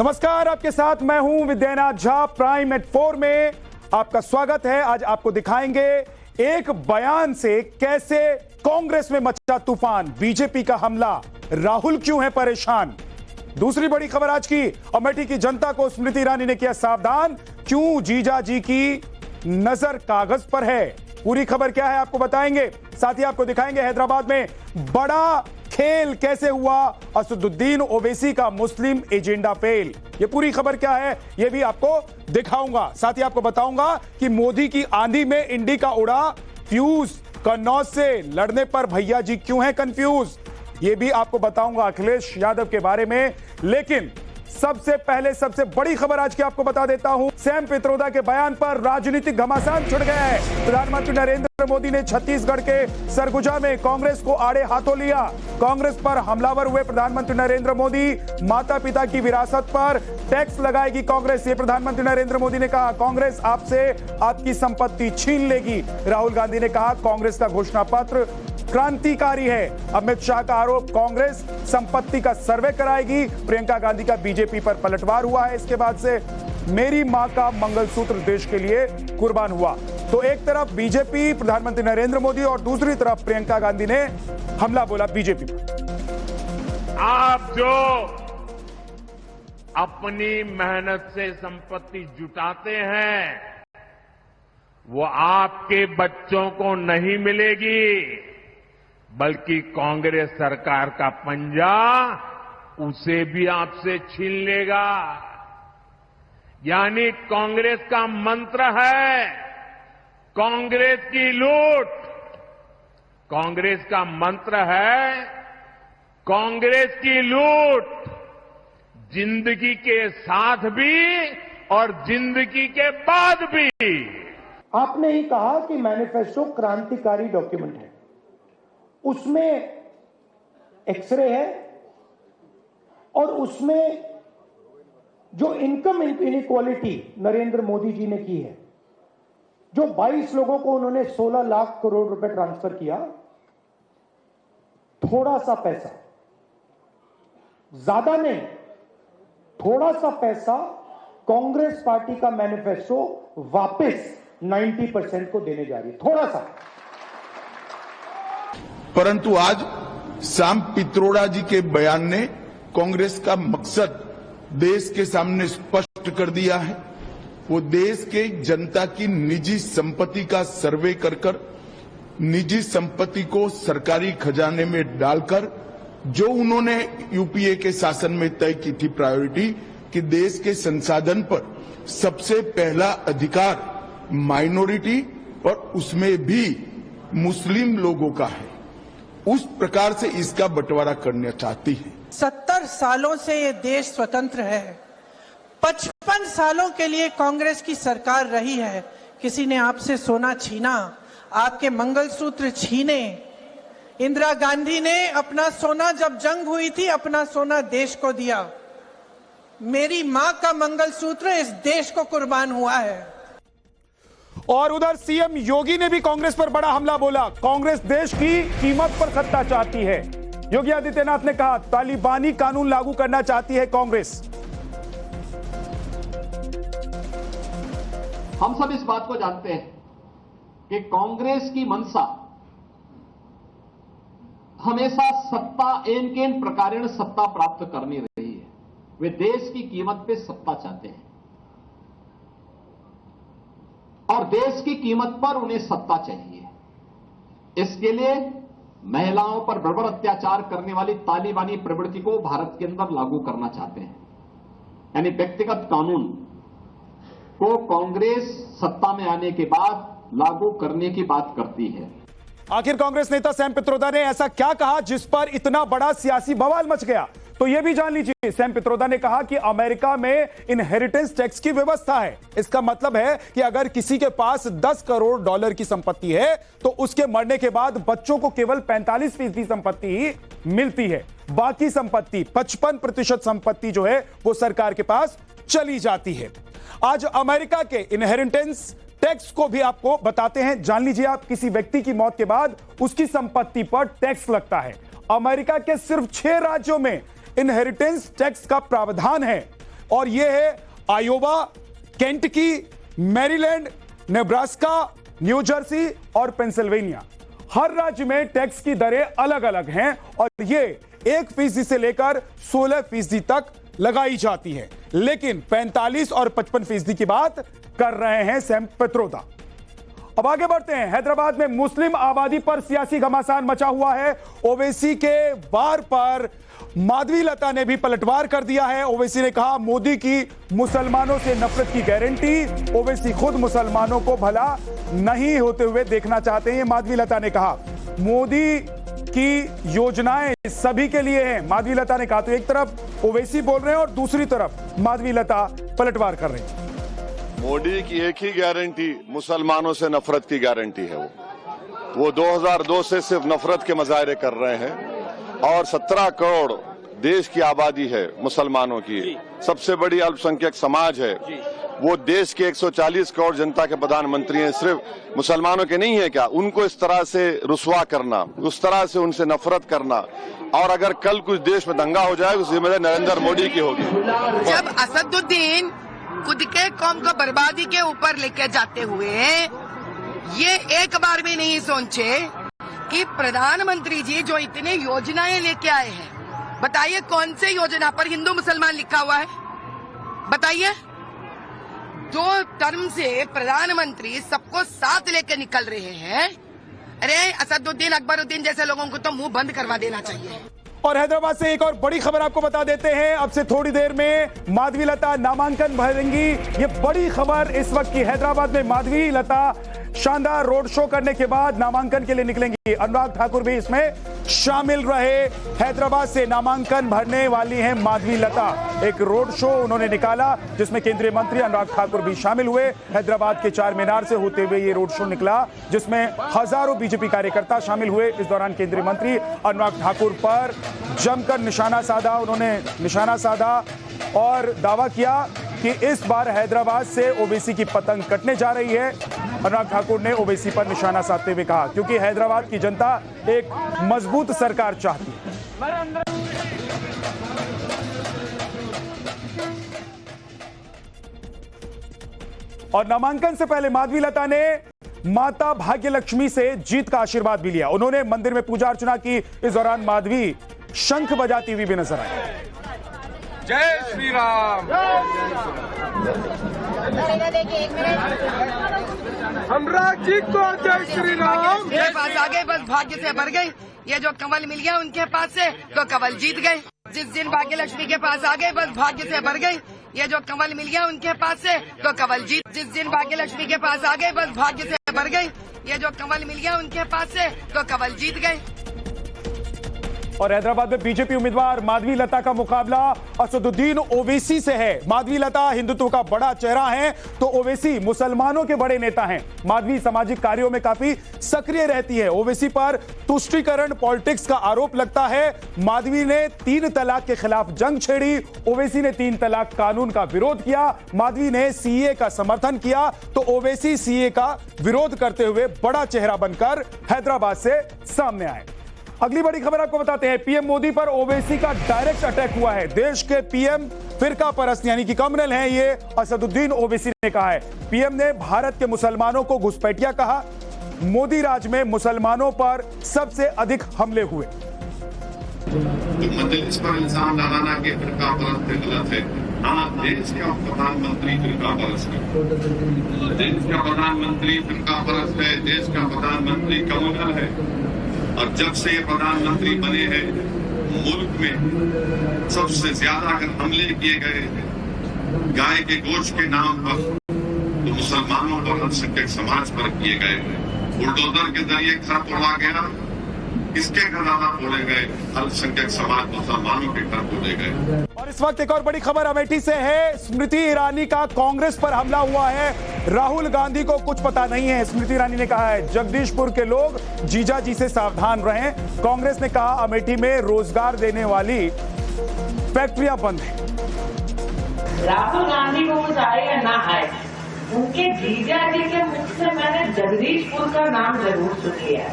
नमस्कार, आपके साथ मैं हूं विद्यानाथ झा। प्राइम एट 4 में आपका स्वागत है। आज आपको दिखाएंगे एक बयान से कैसे कांग्रेस में मचा तूफान, बीजेपी का हमला, राहुल क्यों है परेशान। दूसरी बड़ी खबर आज की, अमेठी की जनता को स्मृति ईरानी ने किया सावधान, क्यों जीजा जी की नजर कागज पर है। पूरी खबर क्या है आपको बताएंगे। साथ ही आपको दिखाएंगे हैदराबाद में बड़ा खेल कैसे हुआ, असदुद्दीन ओवैसी का मुस्लिम एजेंडा फेल। ये पूरी खबर क्या है ये भी आपको दिखाऊंगा। साथ ही आपको बताऊंगा कि मोदी की आंधी में इंडी का उड़ा फ्यूज, कन्नौज से लड़ने पर भैया जी क्यों हैं कंफ्यूज। ये भी आपको बताऊंगा अखिलेश यादव के बारे में। लेकिन सबसे पहले सबसे बड़ी खबर आज की आपको बता देता हूं, सैम पित्रोदा के बयान पर राजनीतिक घमासान छिड़ गया है। प्रधानमंत्री नरेंद्र मोदी ने छत्तीसगढ़ के सरगुजा में कांग्रेस को आड़े हाथों लिया। कांग्रेस पर हमलावर हुए प्रधानमंत्री नरेंद्र मोदी। माता पिता की विरासत पर टैक्स लगाएगी कांग्रेस, ये प्रधानमंत्री नरेंद्र मोदी ने कहा। कांग्रेस आपसे आपकी संपत्ति छीन लेगी। राहुल गांधी ने कहा कांग्रेस का घोषणा पत्र क्रांतिकारी है। अमित शाह का आरोप, कांग्रेस संपत्ति का सर्वे कराएगी। प्रियंका गांधी का बीजेपी पर पलटवार हुआ है। इसके बाद से मेरी मां का मंगलसूत्र देश के लिए कुर्बान हुआ। तो एक तरफ बीजेपी, प्रधानमंत्री नरेंद्र मोदी, और दूसरी तरफ प्रियंका गांधी ने हमला बोला बीजेपी पर। आप जो अपनी मेहनत से संपत्ति जुटाते हैं वो आपके बच्चों को नहीं मिलेगी, बल्कि कांग्रेस सरकार का पंजा उसे भी आपसे छीन लेगा। यानी कांग्रेस का मंत्र है कांग्रेस की लूट। कांग्रेस का मंत्र है कांग्रेस की लूट, जिंदगी के साथ भी और जिंदगी के बाद भी। आपने ही कहा कि मैनिफेस्टो क्रांतिकारी डॉक्यूमेंट है, उसमें एक्सरे है और उसमें जो इनकम इनइक्वालिटी नरेंद्र मोदी जी ने की है, जो 22 लोगों को उन्होंने 16 लाख करोड़ रुपए ट्रांसफर किया, थोड़ा सा पैसा, ज्यादा नहीं, थोड़ा सा पैसा कांग्रेस पार्टी का मैनिफेस्टो वापस 90% को देने जा रही है, थोड़ा सा। परंतु आज सैम पित्रोदा जी के बयान ने कांग्रेस का मकसद देश के सामने स्पष्ट कर दिया है। वो देश के जनता की निजी संपत्ति का सर्वे कर निजी संपत्ति को सरकारी खजाने में डालकर जो उन्होंने यूपीए के शासन में तय की थी प्रायोरिटी कि देश के संसाधन पर सबसे पहला अधिकार माइनॉरिटी और उसमें भी मुस्लिम लोगों का है, उस प्रकार से इसका बंटवारा करना चाहती है। 70 सालों से ये देश स्वतंत्र है। 55 सालों के लिए कांग्रेस की सरकार रही है। किसी ने आपसे सोना छीना, आपके मंगलसूत्र छीने। इंदिरा गांधी ने अपना सोना, जब जंग हुई थी, अपना सोना देश को दिया। मेरी मां का मंगलसूत्र इस देश को कुर्बान हुआ है। और उधर सीएम योगी ने भी कांग्रेस पर बड़ा हमला बोला। कांग्रेस देश की कीमत पर सत्ता चाहती है। योगी आदित्यनाथ ने कहा तालिबानी कानून लागू करना चाहती है कांग्रेस। हम सब इस बात को जानते हैं कि कांग्रेस की मंशा हमेशा सत्ता, एन प्रकारेण सत्ता प्राप्त करनी रही है। वे देश की कीमत पे सत्ता चाहते हैं और देश की कीमत पर उन्हें सत्ता चाहिए। इसके लिए महिलाओं पर बर्बर अत्याचार करने वाली तालिबानी प्रवृत्ति को भारत के अंदर लागू करना चाहते हैं। यानी व्यक्तिगत कानून को कांग्रेस सत्ता में आने के बाद लागू करने की बात करती है। आखिर कांग्रेस नेता सैम पित्रोदा ने ऐसा क्या कहा जिस पर इतना बड़ा सियासी बवाल मच गया, तो यह भी जान लीजिए। सैम पित्रोदा ने कहा कि अमेरिका में इनहेरिटेंस टैक्स की व्यवस्था है। इसका मतलब है कि अगर किसी के पास $10 करोड़ की संपत्ति है तो उसके मरने के बाद बच्चों को केवल 45% संपत्ति ही मिलती है। बाकी संपत्ति 55% संपत्ति जो है वो सरकार के पास चली जाती है। आज अमेरिका के इनहेरिटेंस टैक्स को भी आपको बताते हैं, जान लीजिए आप। किसी व्यक्ति की मौत के बाद उसकी संपत्ति पर टैक्स लगता है। अमेरिका के सिर्फ 6 राज्यों में इनहेरिटेंस टैक्स का प्रावधान है। और ये है Iowa, Kentucky, Maryland, Nebraska, new Jersey और पेंसिल्वेनिया। हर राज्य में टैक्स की दरें अलग अलग हैं और ये 1% से लेकर 16% तक लगाई जाती है, लेकिन 45 और 55% की बात कर रहे हैं सैम पित्रोदा। अब आगे बढ़ते हैं। हैदराबाद में मुस्लिम आबादी पर सियासी घमासान मचा हुआ है। ओवैसी के वार पर माधवीलता ने भी पलटवार कर दिया है। ओवैसी ने कहा मोदी की मुसलमानों से नफरत की गारंटी। ओवैसी खुद मुसलमानों को भला नहीं होते हुए देखना चाहते हैं, माधवीलता ने कहा। मोदी की योजनाएं सभी के लिए हैं, माधवीलता ने कहा। तो एक तरफ ओवैसी बोल रहे हैं और दूसरी तरफ माधवीलता पलटवार कर रहे हैं। मोदी की एक ही गारंटी मुसलमानों से नफरत की गारंटी है। वो 2002 से सिर्फ नफरत के मुजाहरे कर रहे हैं और 17 करोड़ देश की आबादी है मुसलमानों की, सबसे बड़ी अल्पसंख्यक समाज है। वो देश के 140 करोड़ जनता के प्रधानमंत्री हैं, सिर्फ मुसलमानों के नहीं है क्या? उनको इस तरह से रुसवा करना, उस तरह से उनसे नफरत करना, और अगर कल कुछ देश में दंगा हो जाए तो जिम्मेदारी नरेंद्र मोदी की होगी। जब असदुद्दीन खुद के कौम को बर्बादी के ऊपर लेके जाते हुए ये एक बार भी नहीं सोचे कि प्रधानमंत्री जी जो इतने योजनाएं लेके आए हैं, बताइए कौन से योजना पर हिंदू मुसलमान लिखा हुआ है? बताइए। 2 टर्म से प्रधानमंत्री सबको साथ लेके निकल रहे हैं। अरे असदुद्दीन अकबरुद्दीन जैसे लोगों को तो मुंह बंद करवा देना चाहिए। और हैदराबाद से एक और बड़ी खबर आपको बता देते हैं। अब से थोड़ी देर में माधवीलता नामांकन भरेंगी। ये बड़ी खबर इस वक्त की। हैदराबाद में माधवीलता शानदार रोड शो करने के बाद नामांकन के लिए निकलेंगी। अनुराग ठाकुर भी इसमें शामिल रहे। हैदराबाद से नामांकन भरने वाली हैं माधवीलता। एक रोड शो उन्होंने निकाला जिसमें केंद्रीय मंत्री अनुराग ठाकुर भी शामिल हुए। हैदराबाद के चार मीनार से होते हुए ये रोड शो निकला जिसमें हजारों बीजेपी कार्यकर्ता शामिल हुए। इस दौरान केंद्रीय मंत्री अनुराग ठाकुर पर जमकर निशाना साधा। उन्होंने निशाना साधा और दावा किया कि इस बार हैदराबाद से ओवैसी की पतंग कटने जा रही है। अनुराग ठाकुर ने ओवैसी पर निशाना साधते हुए कहा क्योंकि हैदराबाद की जनता एक मजबूत सरकार चाहती है। और नामांकन से पहले माधवीलता ने माता भाग्यलक्ष्मी से जीत का आशीर्वाद भी लिया। उन्होंने मंदिर में पूजा अर्चना की। इस दौरान माधवी शंख बजाती हुई भी नजर आई। जय श्री राम। अनुराग जी को जय श्री राम। के पास आ गए, बस भाग्य से भर गई। ये जो कंवल मिल गया उनके पास से तो कंवल जीत गए। जिस दिन भाग्यलक्ष्मी के पास आ गए, बस भाग्य से भर गई। ये जो कंवल मिल गया उनके पास से तो कंवल जीत। जिस दिन भाग्यलक्ष्मी के पास आ गए, बस भाग्य से भर गई। ये जो कंवल मिल गया उनके पास से तो कंवल जीत गए। और हैदराबाद में बीजेपी उम्मीदवार माधवीलता का मुकाबला असदुद्दीन ओवैसी से है। माधवीलता हिंदुत्व का बड़ा चेहरा है तो ओवैसी मुसलमानों के बड़े नेता हैं। माधवी सामाजिक कार्यों में काफी सक्रिय रहती है। ओवैसी पर तुष्टीकरण पॉलिटिक्स का आरोप लगता है। माधवी ने 3 तलाक के खिलाफ जंग छेड़ी। ओवैसी ने 3 तलाक कानून का विरोध किया। माधवी ने सीए का समर्थन किया तो ओवैसी सीए का विरोध करते हुए बड़ा चेहरा बनकर हैदराबाद से सामने आए। अगली बड़ी खबर आपको बताते हैं। पीएम मोदी पर ओवैसी का डायरेक्ट अटैक हुआ है। देश के पीएम फिरका परस्त यानी कि कम्युनल हैं ये असदुद्दीन ओवैसी ने कहा है। पीएम ने भारत के मुसलमानों को घुसपैठिया कहा। मोदी राज में मुसलमानों पर सबसे अधिक हमले हुए। मजलिस पर इल्जाम लगाना कि फिरका परस्त गलत है। हाँ, देश का प्रधानमंत्री फिरका परस्त है। देश का प्रधानमंत्री फिरका परस्त है। देश का प्रधानमंत्री कम्युनल है। और जब से ये प्रधानमंत्री बने हैं मुल्क में सबसे ज्यादा अगर हमले किए गए गाय के गोश्त के नाम पर तो मुसलमानों और अल्पसंख्यक समाज पर किए गए। बुलडोजर के जरिए घर तोड़ा गया, किसके घर ज्यादा तोड़े गए? अल्पसंख्यक समाज मुसलमानों के घर तोड़े गए। और इस वक्त एक और बड़ी खबर अमेठी से है। स्मृति ईरानी का कांग्रेस पर हमला हुआ है। राहुल गांधी को कुछ पता नहीं है। स्मृति ईरानी ने कहा है जगदीशपुर के लोग जीजा जी से सावधान रहें। कांग्रेस ने कहा अमेठी में रोजगार देने वाली फैक्ट्रियां बंद हैं। राहुल गांधी को कुछ आए या ना आए, उनके जीजा जी के मुख से मैंने जगदीशपुर का नाम जरूर सुन लिया है।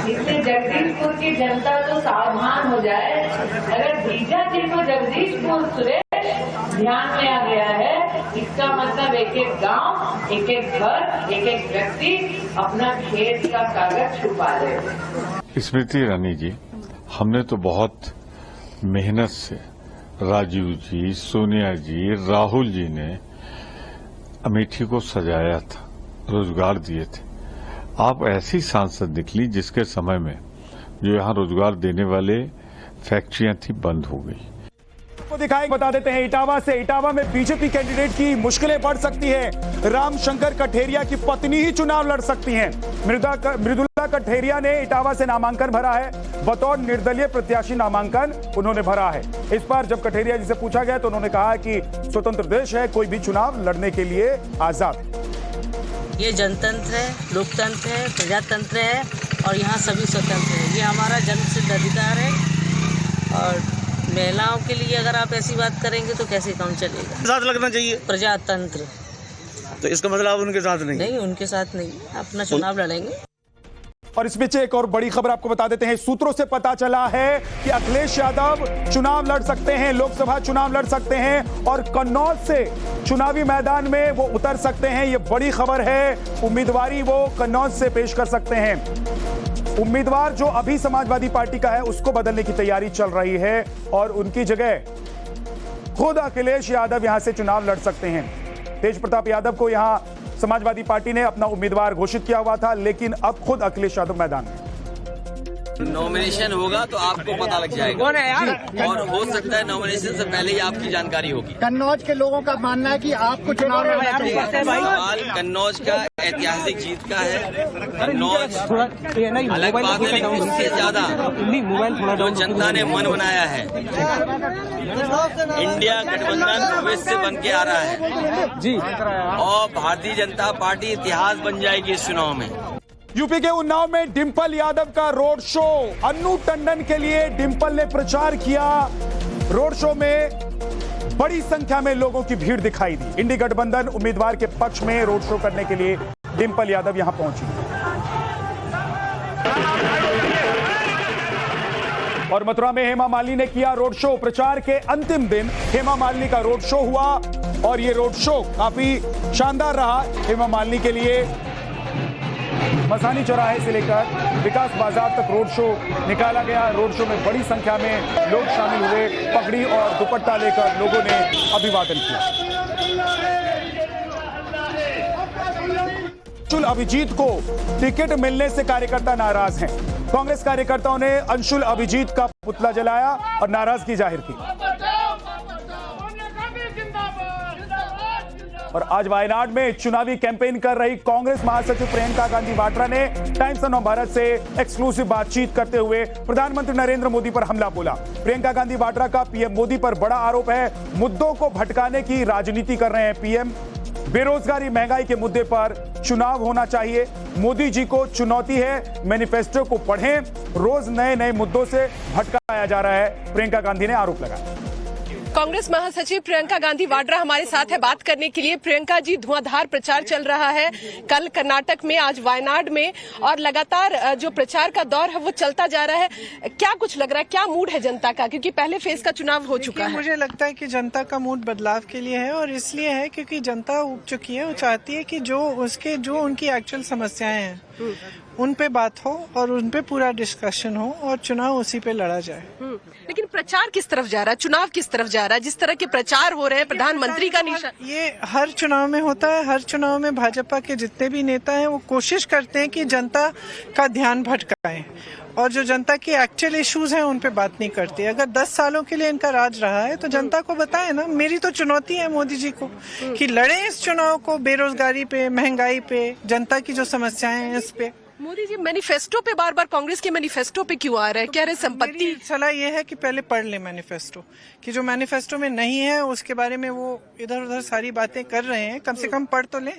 इसलिए जगदीशपुर की जनता तो सावधान हो जाए। अगर जीजा जी को जगदीशपुर सुरेश ध्यान लिया गया है। इसका मतलब एक एक गांव, एक एक घर, एक एक व्यक्ति अपना खेत का कागज छुपा ले। स्मृति ईरानी जी, हमने तो बहुत मेहनत से राजीव जी, सोनिया जी, राहुल जी ने अमेठी को सजाया था, रोजगार दिए थे। आप ऐसी सांसद निकली जिसके समय में जो यहाँ रोजगार देने वाले फैक्ट्रियां थी बंद हो गई। को दिखाएं, बता देते हैं इटावा से। इटावा में बीजेपी कैंडिडेट की मुश्किलें बढ़ सकती हैं। रामशंकर कठेरिया की पत्नी ही चुनाव लड़ सकती हैं। मृदुला कठेरिया ने इटावा से नामांकन भरा है। बतौर निर्दलीय प्रत्याशी नामांकन उन्होंने भरा है। इस बार जब कठेरिया जी से पूछा गया तो उन्होंने कहा कि स्वतंत्र देश है, कोई भी चुनाव लड़ने के लिए आजाद है। ये जनतंत्र है, लोकतंत्र है, प्रजातंत्र है और यहाँ सभी स्वतंत्र है। ये हमारा जन्मसिद्ध अधिकार है और महिलाओं के लिए अगर आप ऐसी बात करेंगे तो कैसे काम चलेगा। साथ लगना चाहिए प्रजातंत्र, तो इसका मतलब आप उनके साथ नहीं? नहीं, उनके साथ नहीं, अपना चुनाव लड़ेंगे। और इस बीच एक और बड़ी खबर आपको बता देते हैं। सूत्रों से पता चला है कि अखिलेश यादव चुनाव लड़ सकते हैं, लोकसभा चुनाव लड़ सकते हैं और कन्नौज से चुनावी मैदान में वो उतर सकते हैं। ये बड़ी खबर है। उम्मीदवारी वो कन्नौज से पेश कर सकते हैं। उम्मीदवार जो अभी समाजवादी पार्टी का है उसको बदलने की तैयारी चल रही है और उनकी जगह खुद अखिलेश यादव यहां से चुनाव लड़ सकते हैं। तेज प्रताप यादव को यहां समाजवादी पार्टी ने अपना उम्मीदवार घोषित किया हुआ था, लेकिन अब खुद अखिलेश यादव मैदान में। नॉमिनेशन होगा तो आपको पता लग जाएगा और हो सकता है नॉमिनेशन से पहले ही आपकी जानकारी होगी। कन्नौज के लोगों का मानना है कि आपको चुनाव लड़ना चाहिए। सवाल कन्नौज का ऐतिहासिक जीत का है। कन्नौज अलग बात है, लेकिन उससे ज्यादा जो जनता ने मन बनाया है, इंडिया गठबंधन भविष्य बन के आ रहा है जी, और भारतीय जनता पार्टी इतिहास बन जाएगी इस चुनाव में। यूपी के उन्नाव में डिंपल यादव का रोड शो। अन्नू टंडन के लिए डिंपल ने प्रचार किया। रोड शो में बड़ी संख्या में लोगों की भीड़ दिखाई दी। इंडी गठबंधन उम्मीदवार के पक्ष में रोड शो करने के लिए डिंपल यादव यहां पहुंची और मथुरा में हेमा मालिनी ने किया रोड शो। प्रचार के अंतिम दिन हेमा मालिनी का रोड शो हुआ और ये रोड शो काफी शानदार रहा हेमा मालिनी के लिए। मसानी चौराहे से लेकर विकास बाजार तक रोड शो निकाला गया। रोड शो में बड़ी संख्या में लोग शामिल हुए। पगड़ी और दुपट्टा लेकर लोगों ने अभिवादन किया। अंशुल अभिजीत को टिकट मिलने से कार्यकर्ता नाराज हैं। कांग्रेस कार्यकर्ताओं ने अंशुल अभिजीत का पुतला जलाया और नाराजगी जाहिर की। और आज वायनाड में चुनावी कैंपेन कर रही कांग्रेस महासचिव प्रियंका गांधी वाड्रा ने टाइम्स ऑफ भारत से एक्सक्लूसिव बातचीत करते हुए प्रधानमंत्री नरेंद्र मोदी पर हमला बोला। प्रियंका गांधी वाड्रा का पीएम मोदी पर बड़ा आरोप है, मुद्दों को भटकाने की राजनीति कर रहे हैं पीएम। बेरोजगारी, महंगाई के मुद्दे पर चुनाव होना चाहिए। मोदी जी को चुनौती है, मैनिफेस्टो को पढ़ें। रोज नए नए मुद्दों से भटकाया जा रहा है, प्रियंका गांधी ने आरोप लगाया। कांग्रेस महासचिव प्रियंका गांधी वाड्रा हमारे साथ है बात करने के लिए। प्रियंका जी, धुआंधार प्रचार चल रहा है, कल कर्नाटक में, आज वायनाड में, और लगातार जो प्रचार का दौर है वो चलता जा रहा है। क्या कुछ लग रहा है, क्या मूड है जनता का, क्योंकि पहले फेज का चुनाव हो चुका है? मुझे लगता है कि जनता का मूड बदलाव के लिए है और इसलिए है क्योंकि जनता उब चुकी है। वो चाहती है कि जो उनकी एक्चुअल समस्याएं हैं उन पे बात हो और उन पे पूरा डिस्कशन हो और चुनाव उसी पे लड़ा जाए। लेकिन प्रचार किस तरफ जा रहा है, चुनाव किस तरफ जा रहा है? जिस तरह के प्रचार हो रहे हैं, प्रधानमंत्री का निशान, ये हर चुनाव में होता है। हर चुनाव में भाजपा के जितने भी नेता हैं वो कोशिश करते हैं कि जनता का ध्यान भटकाएं और जो जनता की एक्चुअल इश्यूज हैं उन पे बात नहीं करती। अगर 10 सालों के लिए इनका राज रहा है तो जनता को बताए ना। मेरी तो चुनौती है मोदी जी को कि लड़े इस चुनाव को, बेरोजगारी पे, महंगाई पे, जनता की जो समस्याएं हैं इस पे। मोदी जी मैनिफेस्टो पे बार बार, कांग्रेस के मैनिफेस्टो पे क्यों आ रहे हैं? कह रहे संपत्ति। सलाह ये है कि पहले पढ़ ले मैनिफेस्टो, कि जो मैनिफेस्टो में नहीं है उसके बारे में वो इधर उधर सारी बातें कर रहे हैं, कम से कम पढ़ तो ले।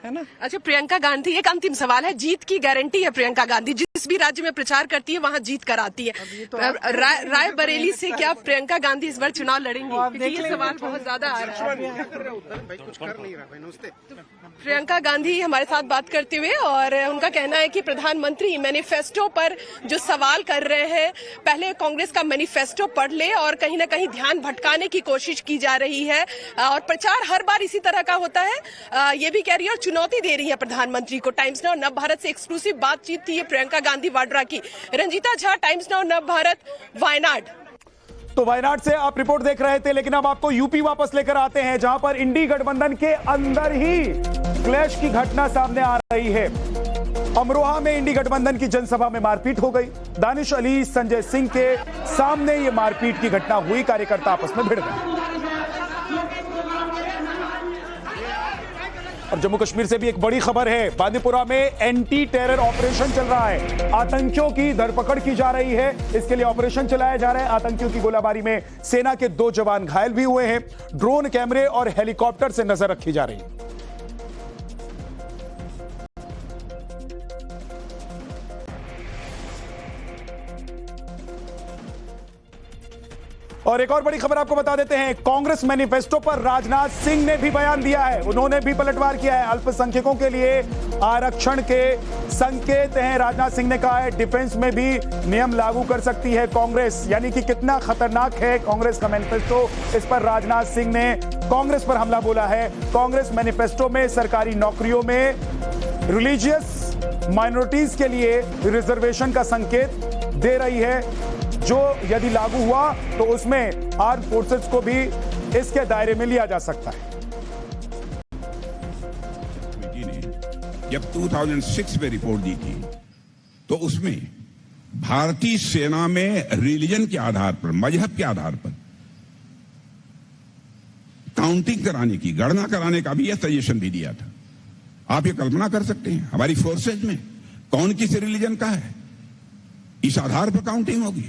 है ना। अच्छा प्रियंका गांधी, एक अंतिम सवाल है, जीत की गारंटी है प्रियंका गांधी, जिस भी राज्य में प्रचार करती है वहां जीत कर आती है। तो रायबरेली से क्या प्रियंका गांधी इस बार चुनाव लड़ेंगी? क्योंकि ये सवाल बहुत ज्यादा आ रहा है। प्रियंका गांधी हमारे साथ बात करते हुए, और उनका कहना है कि प्रधानमंत्री मैनिफेस्टो पर जो सवाल कर रहे हैं, पहले कांग्रेस का मैनिफेस्टो पढ़ ले, और कहीं ना कहीं ध्यान भटकाने की कोशिश की जा रही है और प्रचार हर बार इसी तरह का होता है। ये भी कह रही है और चुनौती दे रही है प्रधानमंत्री को। टाइम्स नाउ नव भारत से एक्सक्लूसिव बातचीत थी ये प्रियंका गांधी वाड्रा की। रंजीता झा, टाइम्स नाउ नव भारत, वायनाड। तो वायनाड से आप रिपोर्ट देख रहे थे, लेकिन अब आपको यूपी वापस लेकर आते हैं, जहां पर इंडी गठबंधन के अंदर ही क्लैश की घटना सामने आ रही है। अमरोहा में इंडी गठबंधन की जनसभा में मारपीट हो गई। दानिश अली, संजय सिंह के सामने ये मारपीट की घटना हुई, कार्यकर्ता आपस में भिड़ गए। और जम्मू कश्मीर से भी एक बड़ी खबर है, बांदीपुरा में एंटी टेरर ऑपरेशन चल रहा है। आतंकियों की धरपकड़ की जा रही है, इसके लिए ऑपरेशन चलाया जा रहा है। आतंकियों की गोलाबारी में सेना के 2 जवान घायल भी हुए हैं। ड्रोन कैमरे और हेलीकॉप्टर से नजर रखी जा रही है। और एक और बड़ी खबर आपको बता देते हैं, कांग्रेस मैनिफेस्टो पर राजनाथ सिंह ने भी बयान दिया है। उन्होंने भी पलटवार किया है। अल्पसंख्यकों के लिए आरक्षण के संकेत हैं। राजनाथ सिंह ने कहा है डिफेंस में भी नियम लागू कर सकती है कांग्रेस। यानी कि कितना खतरनाक है कांग्रेस का मैनिफेस्टो, इस पर राजनाथ सिंह ने कांग्रेस पर हमला बोला है। कांग्रेस मैनिफेस्टो में सरकारी नौकरियों में रिलीजियस माइनॉरिटीज के लिए रिजर्वेशन का संकेत दे रही है, जो यदि लागू हुआ तो उसमें आर्म फोर्सेस को भी इसके दायरे में लिया जा सकता है। जब 2006 में रिपोर्ट दी थी तो उसमें भारतीय सेना में रिलीजन के आधार पर, मजहब के आधार पर काउंटिंग कराने की, गणना कराने का भी यह सजेशन भी दिया था। आप ये कल्पना कर सकते हैं हमारी फोर्सेज में कौन किस रिलीजन का है, इस आधार पर काउंटिंग होगी।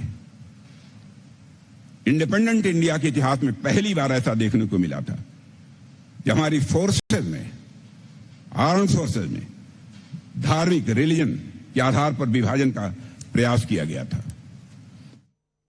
इंडिपेंडेंट इंडिया के इतिहास में पहली बार ऐसा देखने को मिला था कि हमारी फोर्सेज में, आर्म फोर्सेज में धार्मिक, रिलीजन के आधार पर विभाजन का प्रयास किया गया था।